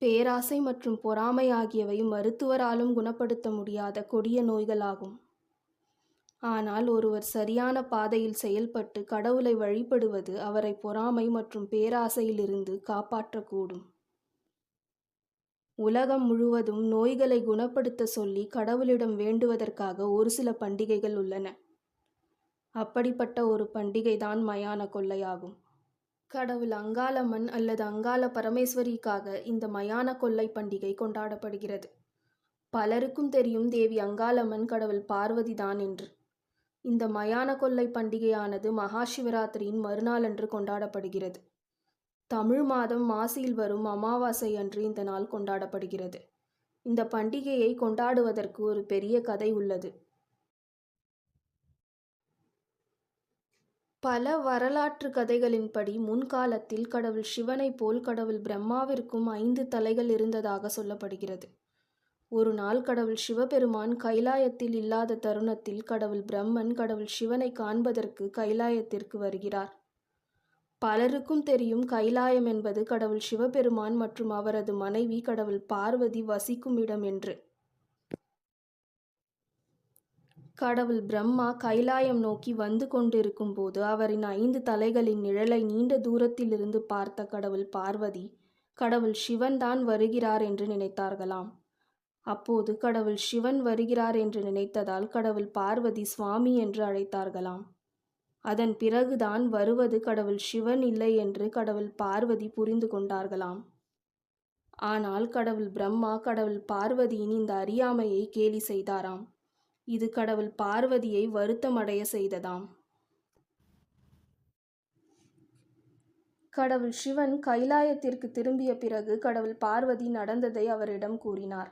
பேராசை மற்றும் பொறாமை ஆகியவை மருத்துவராலும் குணப்படுத்த முடியாத கொடிய நோய்களாகும். ஆனால் ஒருவர் சரியான பாதையில் செயல்பட்டு கடவுளை வழிபடுவது அவரை பொறாமை மற்றும் பேராசையிலிருந்து காப்பாற்றக்கூடும். உலகம் முழுவதும் நோய்களை குணப்படுத்த சொல்லி கடவுளிடம் வேண்டுவதற்காக ஒரு சில பண்டிகைகள் உள்ளன. அப்படிப்பட்ட ஒரு பண்டிகைதான் மயான கொள்ளையாகும். கடவுள் அங்காளம்மன் அல்லது அங்காள பரமேஸ்வரிக்காக இந்த மயான கொள்ளை பண்டிகை கொண்டாடப்படுகிறது. பலருக்கும் தெரியும் தேவி அங்காளம்மன் கடவுள் பார்வதி தான் என்று. இந்த மயான கொள்ளை பண்டிகையானது மகா சிவராத்திரியின் மறுநாளன்று கொண்டாடப்படுகிறது. தமிழ் மாதம் மாசியில் வரும் அமாவாசை அன்று இந்த நாள் கொண்டாடப்படுகிறது. இந்த பண்டிகையை கொண்டாடுவதற்கு ஒரு பெரிய கதை உள்ளது. பல வரலாற்று கதைகளின்படி முன்காலத்தில் கடவுள் சிவனைப் போல் கடவுள் பிரம்மாவிற்கும் 5 தலைகள் இருந்ததாக சொல்லப்படுகிறது. ஒரு நாள் கடவுள் சிவபெருமான் கைலாயத்தில் இல்லாத தருணத்தில் கடவுள் பிரம்மன் கடவுள் சிவனை காண்பதற்கு கைலாயத்திற்கு வருகிறார். பலருக்கும் தெரியும் கைலாயம் என்பது கடவுள் சிவபெருமான் மற்றும் அவரது மனைவி கடவுள் பார்வதி வசிக்கும் இடம் என்று. கடவுள் பிரம்மா கைலாயம் நோக்கி வந்து கொண்டிருக்கும் போது அவரின் 5 தலைகளின் நிழலை நீண்ட தூரத்திலிருந்து பார்த்த கடவுள் பார்வதி கடவுள் சிவன் தான் வருகிறார் என்று நினைத்தார்களாம். அப்போது கடவுள் சிவன் வருகிறார் என்று நினைத்ததால் கடவுள் பார்வதி சுவாமி என்று அழைத்தார்களாம். அதன் பிறகுதான் வருவது கடவுள் சிவன் இல்லை என்று கடவுள் பார்வதி புரிந்து கொண்டார்களாம். ஆனால் கடவுள் பிரம்மா கடவுள் பார்வதியின் இந்த அறியாமையை கேலி செய்தாராம். இது கடவுள் பார்வதியை வருத்தமடைய செய்ததாம். கடவுள் சிவன் கைலாயத்திற்கு திரும்பிய பிறகு கடவுள் பார்வதி நடந்ததை அவரிடம் கூறினார்.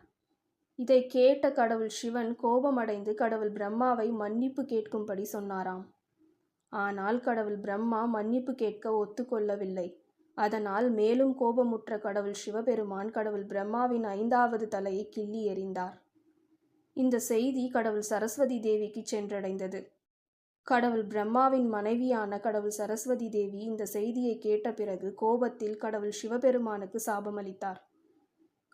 இதை கேட்ட கடவுள் சிவன் கோபமடைந்து கடவுள் பிரம்மாவை மன்னிப்பு கேட்கும்படி சொன்னாராம். ஆனால் கடவுள் பிரம்மா மன்னிப்பு கேட்க ஒத்துக்கொள்ளவில்லை. அதனால் மேலும் கோபமுற்ற கடவுள் சிவபெருமான் கடவுள் பிரம்மாவின் 5வது தலையை கிள்ளி எறிந்தார். இந்த செய்தி கடவுள் சரஸ்வதி தேவிக்கு சென்றடைந்தது. கடவுள் பிரம்மாவின் மனைவியான கடவுள் சரஸ்வதி தேவி இந்த செய்தியை கேட்ட பிறகு கோபத்தில் கடவுள் சிவபெருமானுக்கு சாபமளித்தார்.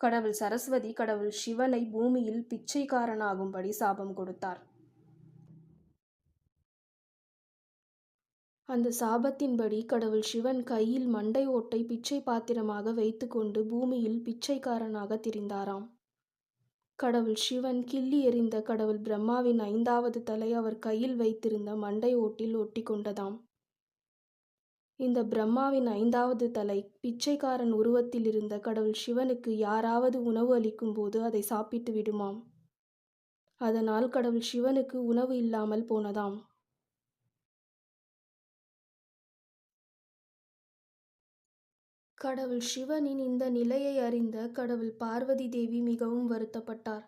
கடவுள் சரஸ்வதி கடவுள் சிவனை பூமியில் பிச்சைக்காரனாகும்படி சாபம் கொடுத்தார். அந்த சாபத்தின்படி கடவுள் சிவன் கையில் மண்டை ஓட்டை பிச்சை பாத்திரமாக வைத்துக்கொண்டு பூமியில் பிச்சைக்காரனாக திரிந்தாராம். கடவுள் சிவன் கிள்ளி எறிந்த கடவுள் பிரம்மாவின் 5வது தலை அவர் கையில் வைத்திருந்த மண்டை ஓட்டில் ஒட்டி கொண்டதாம். இந்த பிரம்மாவின் 5வது தலை பிச்சைக்காரன் உருவத்தில் இருந்த கடவுள் சிவனுக்கு யாராவது உணவு அளிக்கும் போது அதை சாப்பிட்டு விடுமாம். அதனால் கடவுள் சிவனுக்கு உணவு இல்லாமல் போனதாம். கடவுள் சிவனின் இந்த நிலையை அறிந்த கடவுள் பார்வதி தேவி மிகவும் வருத்தப்பட்டார்.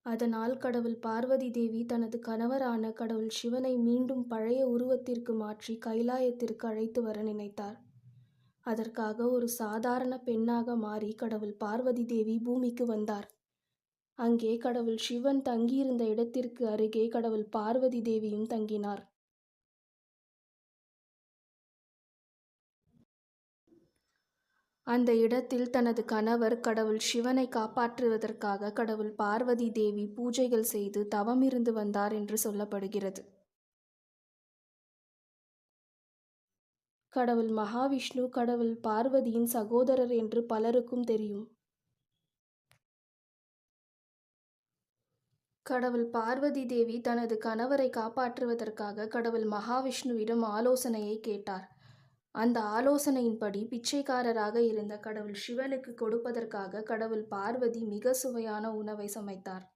அதனால் கடவுள் பார்வதி தேவி தனது கணவரான கடவுள் சிவனை மீண்டும் பழைய உருவத்திற்கு மாற்றி கைலாயத்திற்கு அழைத்து வர நினைத்தார். அதற்காக ஒரு சாதாரண பெண்ணாக மாறி கடவுள் பார்வதி தேவி பூமிக்கு வந்தார். அங்கே கடவுள் சிவன் தங்கியிருந்த இடத்திற்கு அருகே கடவுள் பார்வதி தேவியும் தங்கினார். அந்த இடத்தில் தனது கணவர் கடவுள் சிவனை காப்பாற்றுவதற்காக கடவுள் பார்வதி தேவி பூஜைகள் செய்து தவமிருந்து வந்தார் என்று சொல்லப்படுகிறது. கடவுள் மகாவிஷ்ணு கடவுள் பார்வதியின் சகோதரர் என்று பலருக்கும் தெரியும். கடவுள் பார்வதி தேவி தனது கணவரை காப்பாற்றுவதற்காக கடவுள் மகாவிஷ்ணுவிடம் ஆலோசனையை கேட்டார். அந்த ஆலோசனையின்படி பிச்சைக்காரராக இருந்த கடவுள் சிவனுக்கு கொடுப்பதற்காக கடவுள் பார்வதி மிக சுவையான உணவை சமைத்தார்.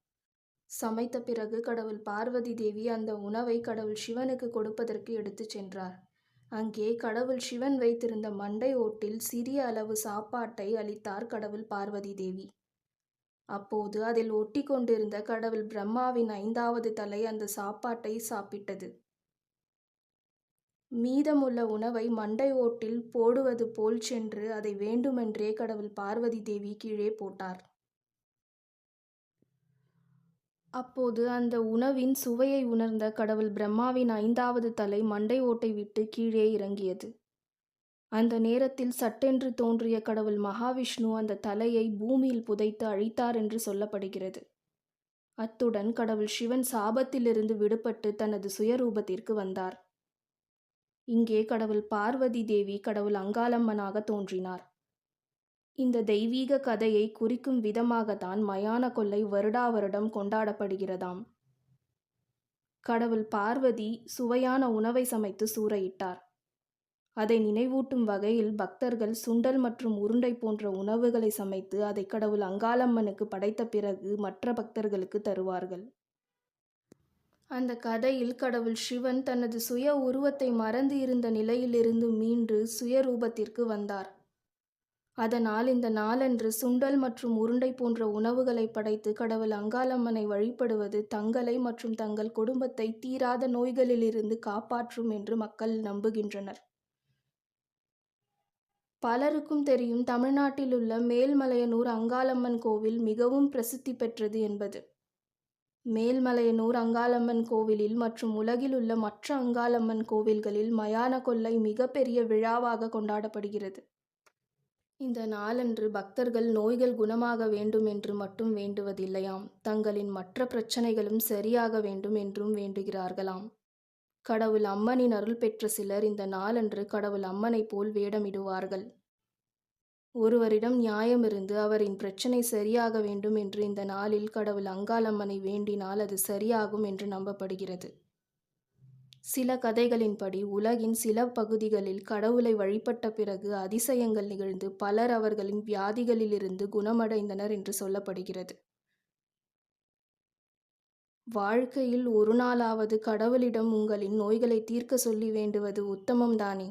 சமைத்த பிறகு கடவுள் பார்வதி தேவி அந்த உணவை கடவுள் சிவனுக்கு கொடுப்பதற்கு எடுத்துச் சென்றார். அங்கே கடவுள் சிவன் வைத்திருந்த மண்டை ஓட்டில் சிறிய அளவு சாப்பாட்டை அளித்தார் கடவுள் பார்வதி தேவி. அப்போது அதில் ஒட்டி கொண்டிருந்த கடவுள் பிரம்மாவின் 5வது தலை அந்த சாப்பாட்டை சாப்பிட்டது. மீதமுள்ள உணவை மண்டை ஓட்டில் போடுவது போல் சென்று அதை வேண்டுமென்றே கடவுள் பார்வதி தேவி கீழே போட்டார். அப்போது அந்த உணவின் சுவையை உணர்ந்த கடவுள் பிரம்மாவின் 5வது தலை மண்டை ஓட்டை விட்டு கீழே இறங்கியது. அந்த நேரத்தில் சட்டென்று தோன்றிய கடவுள் மகாவிஷ்ணு அந்த தலையை பூமியில் புதைத்து அழித்தார் என்று சொல்லப்படுகிறது. அத்துடன் கடவுள் சிவன் சாபத்திலிருந்து விடுபட்டு தனது சுயரூபத்திற்கு வந்தார். இங்கே கடவுள் பார்வதி தேவி கடவுள் அங்காளம்மனாக தோன்றினார். இந்த தெய்வீக கதையை குறிக்கும் விதமாகத்தான் மயான கொள்ளை வருடா வருடம் கொண்டாடப்படுகிறதாம். கடவுள் பார்வதி சுவையான உணவை சமைத்து சூறையிட்டார். அதை நினைவூட்டும் வகையில் பக்தர்கள் சுண்டல் மற்றும் உருண்டை போன்ற உணவுகளை சமைத்து அதை கடவுள் அங்காளம்மனுக்கு படைத்த பிறகு மற்ற பக்தர்களுக்கு தருவார்கள். அந்த கதையில் கடவுள் சிவன் தனது சுய உருவத்தை மறந்து இருந்த நிலையிலிருந்து மீண்டு சுயரூபத்திற்கு வந்தார். அதனால் இந்த நாளன்று சுண்டல் மற்றும் உருண்டை போன்ற உணவுகளை படைத்து கடவுள் அங்காளம்மனை வழிபடுவது தங்களை மற்றும் தங்கள் குடும்பத்தை தீராத நோய்களிலிருந்து காப்பாற்றும் என்று மக்கள் நம்புகின்றனர். பலருக்கும் தெரியும் தமிழ்நாட்டில் உள்ள மேல்மலையனூர் அங்காளம்மன் கோவில் மிகவும் பிரசித்தி பெற்றது என்பது. மேல்மலையனூர் அங்காளம்மன் கோவிலில் மற்றும் உலகில் உள்ள மற்ற அங்காளம்மன் கோவில்களில் மயான கொள்ளை மிகப்பெரிய விழாவாக கொண்டாடப்படுகிறது. இந்த நாளன்று பக்தர்கள் நோய்கள் குணமாக வேண்டும் என்று மட்டும் வேண்டுவதில்லையாம், தங்களின் மற்ற பிரச்சனைகளும் சரியாக வேண்டும் என்றும் வேண்டுகிறார்களாம். கடவுள் அம்மனின் அருள் பெற்ற சிலர் இந்த நாளன்று கடவுள் அம்மனை போல் வேடமிடுவார்கள். ஒருவரிடம் நியாயமிருந்து அவரின் பிரச்சனை சரியாக வேண்டும் என்று இந்த நாளில் கடவுள் அங்காளம்மனை வேண்டினால் அது சரியாகும் என்று நம்பப்படுகிறது. சில கதைகளின்படி உலகின் சில பகுதிகளில் கடவுளை வழிபட்ட பிறகு அதிசயங்கள் நிகழ்ந்து பலர் அவர்களின் வியாதிகளிலிருந்து குணமடைந்தனர் என்று சொல்லப்படுகிறது. வாழ்க்கையில் ஒரு நாளாவது கடவுளிடம் உங்களின் நோய்களை தீர்க்க சொல்லி வேண்டுவது உத்தமம்தானே?